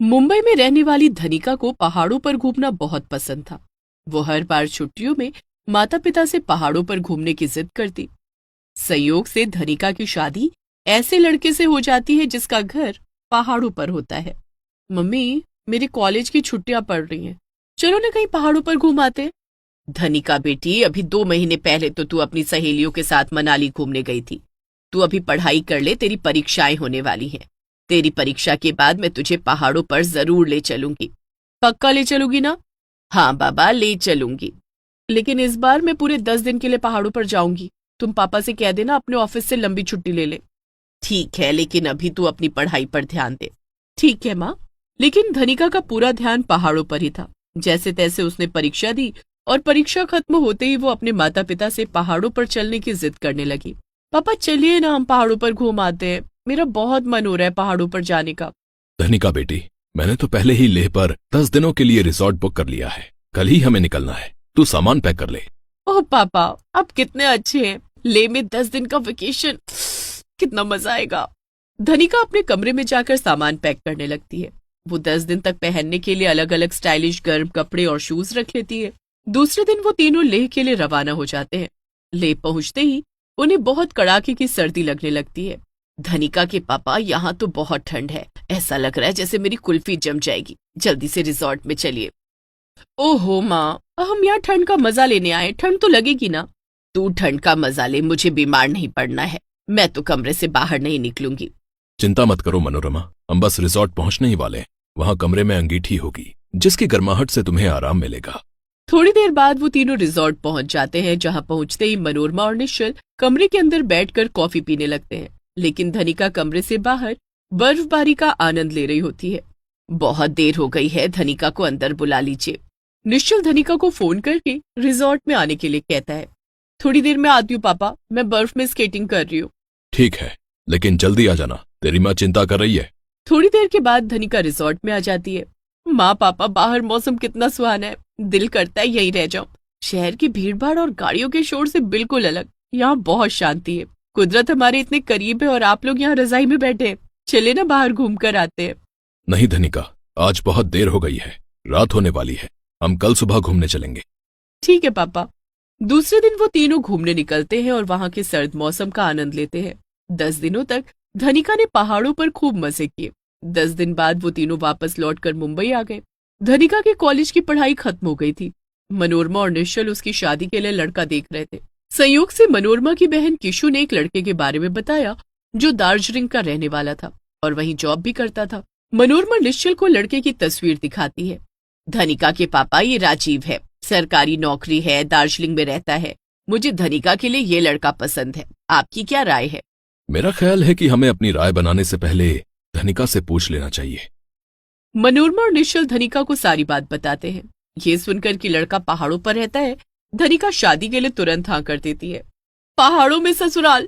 मुंबई में रहने वाली धनिका को पहाड़ों पर घूमना बहुत पसंद था। वो हर बार छुट्टियों में माता पिता से पहाड़ों पर घूमने की जिद करती। संयोग से धनिका की शादी ऐसे लड़के से हो जाती है जिसका घर पहाड़ों पर होता है। मम्मी, मेरी कॉलेज की छुट्टियां पड़ रही हैं, चलो ना कहीं पहाड़ों पर घूम आते। धनिका बेटी, अभी 2 महीने पहले तो तू अपनी सहेलियों के साथ मनाली घूमने गई थी। तू अभी पढ़ाई कर ले, तेरी परीक्षाएं होने वाली हैं। तेरी परीक्षा के बाद मैं तुझे पहाड़ों पर जरूर ले चलूंगी। पक्का ले चलूंगी ना? हाँ बाबा, ले चलूंगी। लेकिन इस बार मैं पूरे 10 दिन के लिए पहाड़ों पर जाऊंगी। तुम पापा से कह देना अपने ऑफिस से लंबी छुट्टी ले ले। ठीक है, लेकिन अभी तू अपनी पढ़ाई पर ध्यान दे। ठीक है माँ। लेकिन धनिका का पूरा ध्यान पहाड़ों पर ही था। जैसे तैसे उसने परीक्षा दी और परीक्षा खत्म होते ही वो अपने माता पिता से पहाड़ों पर चलने की जिद करने लगी। पापा चलिए ना, हम पहाड़ों पर घूम आते हैं, मेरा बहुत मन हो रहा है पहाड़ों पर जाने का। धनिका बेटी, मैंने तो पहले ही लेह पर 10 दिनों के लिए रिसोर्ट बुक कर लिया है। कल ही हमें निकलना है। तू सामान पैक कर ले। ओह पापा, आप कितने अच्छे हैं। लेह में 10 दिन का वेकेशन, कितना मजा आएगा। धनिका अपने कमरे में जाकर सामान पैक करने लगती है। वो 10 दिन तक पहनने के लिए अलग अलग स्टाइलिश गर्म कपड़े और शूज रख लेती है। दूसरे दिन वो तीनों लेह के लिए रवाना हो जाते हैं। लेह पहुंचते ही उन्हें बहुत कड़ाके की सर्दी लगने लगती है। धनिका के पापा, यहाँ तो बहुत ठंड है, ऐसा लग रहा है जैसे मेरी कुल्फी जम जाएगी। जल्दी से रिजॉर्ट में चलिए। ओहो माँ, हम यहाँ ठंड का मजा लेने आए, ठंड तो लगेगी ना। तू ठंड का मजा ले, मुझे बीमार नहीं पड़ना है। मैं तो कमरे से बाहर नहीं निकलूंगी। चिंता मत करो मनोरमा, हम बस रिसोर्ट पहुंचने ही वाले हैं। वहां कमरे में अंगीठी होगी जिसकी गर्माहट से तुम्हें आराम मिलेगा। थोड़ी देर बाद वो तीनों रिजॉर्ट पहुंच जाते हैं, जहां पहुंचते ही मनोरमा और निश्चल कमरे के अंदर बैठकर कॉफी पीने लगते हैं। लेकिन धनिका कमरे से बाहर बर्फबारी का आनंद ले रही होती है। बहुत देर हो गई है, धनिका को अंदर बुला लीजिए। निश्चल धनिका को फोन करके रिजॉर्ट में आने के लिए कहता है। थोड़ी देर में आती हूँ पापा, मैं बर्फ में स्केटिंग कर रही हूँ। ठीक है, लेकिन जल्दी आ जाना, तेरी माँ चिंता कर रही है। थोड़ी देर के बाद धनिका रिजॉर्ट में आ जाती है। माँ पापा, बाहर मौसम कितना सुहाना है, दिल करता है यहीं रह जाऊं। शहर की भीड़भाड़ और गाड़ियों के शोर से बिल्कुल अलग, यहाँ बहुत शांति है। कुदरत हमारे इतने करीब है और आप लोग यहाँ रजाई में बैठे हैं। चले ना बाहर घूम कर आते हैं। नहीं धनिका, आज बहुत देर हो गई है, रात होने वाली है। हम कल सुबह घूमने चलेंगे। ठीक है पापा। दूसरे दिन वो तीनों घूमने निकलते हैं और वहां के सर्द मौसम का आनंद लेते हैं। 10 दिनों तक धनिका ने पहाड़ों पर खूब मजे किए। 10 दिन बाद वो तीनों वापस लौटकर मुंबई आ गए। धनिका के कॉलेज की पढ़ाई खत्म हो गई थी। मनोरमा और निश्चल उसकी शादी के लिए लड़का देख रहे थे। संयोग से मनोरमा की बहन किशु ने एक लड़के के बारे में बताया जो दार्जिलिंग का रहने वाला था और वहीं जॉब भी करता था। मनोरमा निश्चल को लड़के की तस्वीर दिखाती है। धनिका के पापा, ये राजीव है, सरकारी नौकरी है, दार्जिलिंग में रहता है। मुझे धनिका के लिए ये लड़का पसंद है। आपकी क्या राय है? मेरा ख्याल है कि हमें अपनी राय बनाने से पहले धनिका से पूछ लेना चाहिए। मनोरमा और निश्चल धनिका को सारी बात बताते हैं। ये सुनकर कि लड़का पहाड़ों पर रहता है, धनिका शादी के लिए तुरंत हाँ कर देती है। पहाड़ों में ससुराल,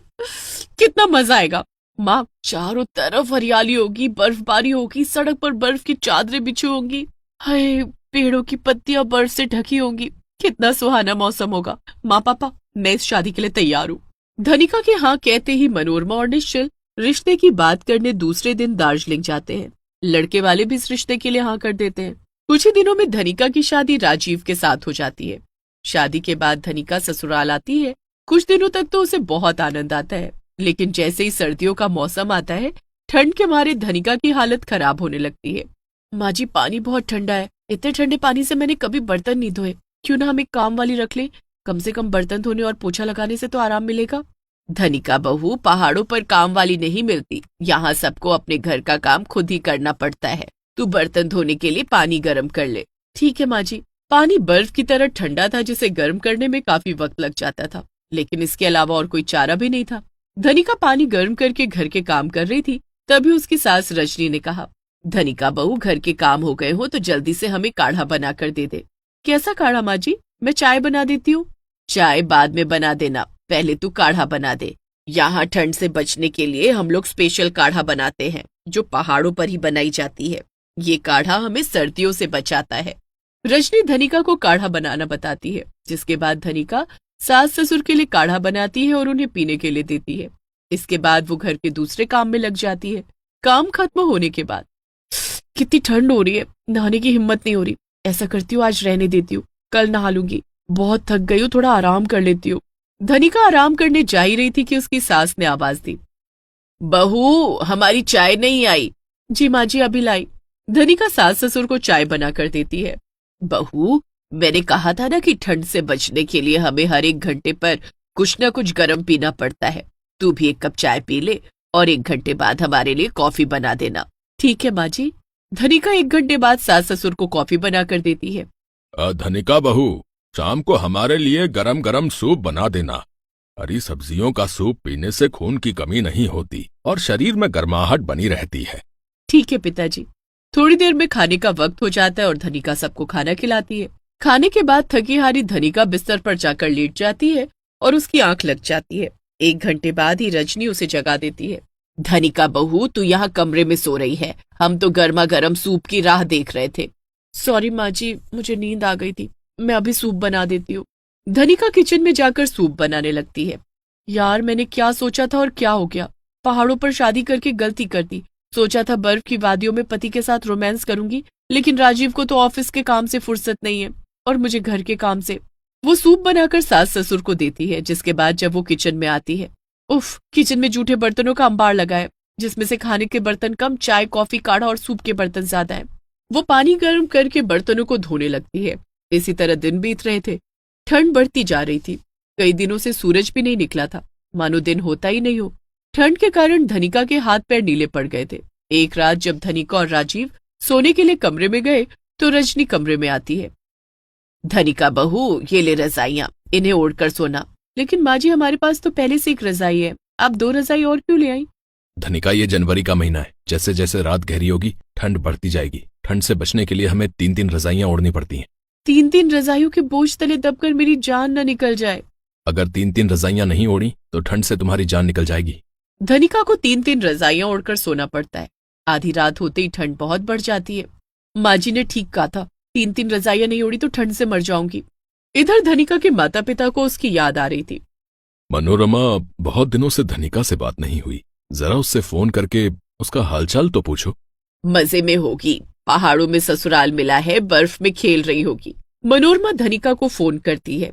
कितना मजा आएगा। माँ, चारों तरफ हरियाली होगी, बर्फबारी होगी, सड़क पर बर्फ की चादरें बिछी होंगी। हाय, पेड़ों की पत्तियां बर्फ से ढकी होंगी। कितना सुहाना मौसम होगा। माँ पापा, मैं इस शादी के लिए तैयार हूँ। धनिका के हाँ कहते ही मनोरमा और निश्चल रिश्ते की बात करने दूसरे दिन दार्जिलिंग जाते हैं। लड़के वाले भी इस रिश्ते के लिए हाँ कर देते हैं। कुछ ही दिनों में धनिका की शादी राजीव के साथ हो जाती है। शादी के बाद धनिका ससुराल आती है। कुछ दिनों तक तो उसे बहुत आनंद आता है, लेकिन जैसे ही सर्दियों का मौसम आता है, ठंड के मारे धनिका की हालत खराब होने लगती है। माँ जी, पानी बहुत ठंडा है, इतने ठंडे पानी से मैंने कभी बर्तन नहीं धोए। क्यों ना हम एक काम वाली रख लें, कम से कम बर्तन धोने और पोछा लगाने से तो आराम मिलेगा। धनिका बहू, पहाड़ों पर काम वाली नहीं मिलती, यहाँ सबको अपने घर का काम खुद ही करना पड़ता है। तू बर्तन धोने के लिए पानी गर्म कर ले। ठीक है माँ जी। पानी बर्फ की तरह ठंडा था, जिसे गर्म करने में काफी वक्त लग जाता था, लेकिन इसके अलावा और कोई चारा भी नहीं था। धनिका पानी गर्म करके घर के काम कर रही थी, तभी उसकी सास रजनी ने कहा, धनिका बहू, घर के काम हो गए हो तो जल्दी से हमें काढ़ा बना कर दे दे। कैसा काढ़ा माँ जी? मैं चाय बना देती हूँ। चाय बाद में बना देना, पहले तू काढ़ा बना दे। यहाँ ठंड से बचने के लिए हम लोग स्पेशल काढ़ा बनाते हैं, जो पहाड़ों पर ही बनाई जाती है। ये काढ़ा हमें सर्दियों से बचाता है। रजनी धनिका को काढ़ा बनाना बताती है, जिसके बाद धनिका सास ससुर के लिए काढ़ा बनाती है और उन्हें पीने के लिए देती है। इसके बाद वो घर के दूसरे काम में लग जाती है। काम खत्म होने के बाद कितनी ठंड हो रही है, नहाने की हिम्मत नहीं हो रही। ऐसा करती हूँ आज रहने देती हूँ, कल नहा लूंगी। बहुत थक गई हूँ, थोड़ा आराम कर लेती हूँ। धनिका आराम करने जा ही रही थी कि उसकी सास ने आवाज दी, बहू हमारी चाय नहीं आई। जी माँ जी अभी लाई। धनिका सास ससुर को चाय बना कर देती है। बहू मैंने कहा था ना कि ठंड से बचने के लिए हमें हर 1 घंटे पर कुछ न कुछ गर्म पीना पड़ता है। तू भी 1 कप चाय पी ले और 1 घंटे बाद हमारे लिए कॉफी बना देना। ठीक है माँ जी। धनिका 1 घंटे बाद सास ससुर को कॉफी बना कर देती है। धनिका बहू, शाम को हमारे लिए गरम गरम सूप बना देना। हरी सब्जियों का सूप पीने से खून की कमी नहीं होती और शरीर में गर्माहट बनी रहती है। ठीक है पिताजी। थोड़ी देर में खाने का वक्त हो जाता है और धनिका सबको खाना खिलाती है। खाने के बाद थकी हारी धनिका बिस्तर पर जाकर लेट जाती है और उसकी आंख लग जाती है। 1 घंटे बाद ही रजनी उसे जगा देती है। धनिका बहू तू यहाँ कमरे में सो रही है, हम तो गर्मा गर्म सूप की राह देख रहे थे। सॉरी माँ जी, मुझे नींद आ गई थी, मैं अभी सूप बना देती हूँ। धनिका किचन में जाकर सूप बनाने लगती है। यार मैंने क्या सोचा था और क्या हो गया। पहाड़ों पर शादी करके गलती कर दी। सोचा था बर्फ की वादियों में पति के साथ रोमांस करूंगी, लेकिन राजीव को तो ऑफिस के काम से फुर्सत नहीं है और मुझे घर के काम से। वो सूप बनाकर सास ससुर को देती है, जिसके बाद जब वो किचन में आती है, उफ, किचन में जूठे बर्तनों का अंबार लगा है, जिसमें से खाने के बर्तन कम, चाय कॉफी काढ़ा और सूप के बर्तन ज्यादा है। वो पानी गर्म करके बर्तनों को धोने लगती है। इसी तरह दिन बीत रहे थे। ठंड बढ़ती जा रही थी। कई दिनों से सूरज भी नहीं निकला था, मानो दिन होता ही नहीं हो। ठंड के कारण धनिका के हाथ पैर नीले पड़ गए थे। एक रात जब धनिका और राजीव सोने के लिए कमरे में गए तो रजनी कमरे में आती है। धनिका बहू ये ले रजाइयां, इन्हें ओढ़कर सोना। लेकिन माँ जी हमारे पास तो पहले से एक रजाई है, आप 2 रजाई और क्यों ले आई? धनिका ये जनवरी का महीना है, जैसे जैसे रात गहरी होगी ठंड बढ़ती जाएगी। ठंड से बचने के लिए हमें 3-3 रजाइयां ओढ़नी पड़ती हैं। 3-3 रजाइयों के बोझ तले दबकर मेरी जान न निकल जाए। अगर 3-3 रजाइयां नहीं ओढ़ी तो ठंड से तुम्हारी जान निकल जाएगी। धनिका को 3-3 रजाइयां ओढ़कर सोना पड़ता है। आधी रात होते ही ठंड बहुत बढ़ जाती है। माँ जी ने ठीक कहा था, 3-3 रजाइयां नहीं ओढ़ी तो ठंड से मर जाऊंगी। इधर धनिका के माता पिता को उसकी याद आ रही थी। मनोरमा, बहुत दिनों से धनिका से बात नहीं हुई, जरा उससे फोन करके उसका हालचाल तो पूछो। मजे में होगी, पहाड़ों में ससुराल मिला है, बर्फ में खेल रही होगी। मनोरमा धनिका को फोन करती है।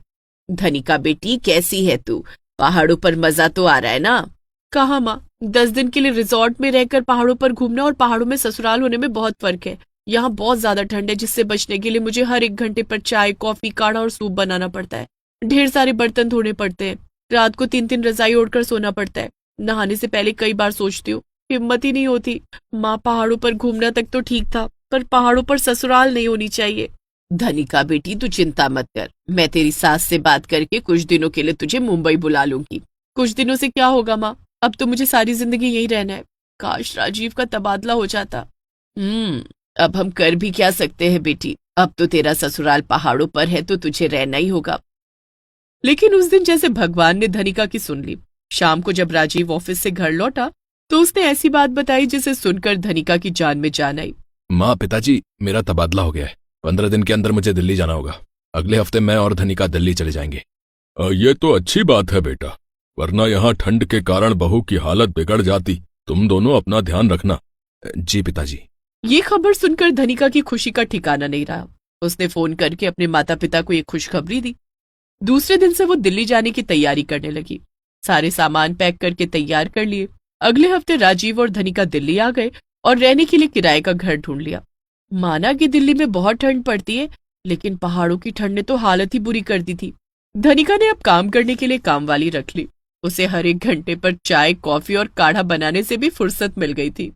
धनिका बेटी कैसी है तू? पहाड़ों पर मजा तो आ रहा है ना? कहाँ माँ, 10 दिन के लिए रिजॉर्ट में रहकर पहाड़ों पर घूमना और पहाड़ों में ससुराल होने में बहुत फर्क है। यहाँ बहुत ज्यादा ठंड है, जिससे बचने के लिए मुझे हर 1 घंटे पर चाय कॉफी काढ़ा और सूप बनाना पड़ता है। ढेर सारे बर्तन धोने पड़ते हैं। रात को 3-3 रजाई ओढ़कर सोना पड़ता है। नहाने से पहले कई बार सोचती हूँ, हिम्मत ही नहीं होती। माँ पहाड़ों पर घूमना तक तो ठीक था, पर पहाड़ों पर ससुराल नहीं होनी चाहिए। धनिका बेटी तू चिंता मत कर, मैं तेरी सास से बात करके कुछ दिनों के लिए तुझे मुंबई बुला लूंगी। कुछ दिनों से क्या होगा माँ, अब तो मुझे सारी जिंदगी यही रहना है। काश राजीव का तबादला हो जाता। अब हम कर भी क्या सकते हैं बेटी, अब तो तेरा ससुराल पहाड़ों पर है तो तुझे रहना ही होगा। लेकिन उस दिन जैसे भगवान ने धनिका की सुन ली। शाम को जब राजीव ऑफिस से घर लौटा तो उसने ऐसी बात बताई जिसे सुनकर धनिका की जान में जान आई। माँ, पिताजी, मेरा तबादला हो गया है। 15 दिन के अंदर मुझे दिल्ली जाना होगा। अगले हफ्ते मैं और धनिका दिल्ली चले जाएंगे। ये तो अच्छी बात है बेटा, वरना यहाँ ठंड के कारण बहू की हालत बिगड़ जाती। तुम दोनों अपना ध्यान रखना। जी पिताजी। ये खबर सुनकर धनिका की खुशी का ठिकाना नहीं रहा। उसने फोन करके अपने माता पिता को ये खुशखबरी दी। दूसरे दिन से वो दिल्ली जाने की तैयारी करने लगी। सारे सामान पैक करके तैयार कर लिए। अगले हफ्ते राजीव और धनिका दिल्ली आ गए और रहने के लिए किराए का घर ढूंढ लिया। माना कि दिल्ली में बहुत ठंड पड़ती है, लेकिन पहाड़ों की ठंड ने तो हालत ही बुरी कर दी थी। धनिका ने अब काम करने के लिए कामवाली रख ली। उसे हर 1 घंटे पर चाय कॉफी और काढ़ा बनाने से भी फुर्सत मिल गई थी।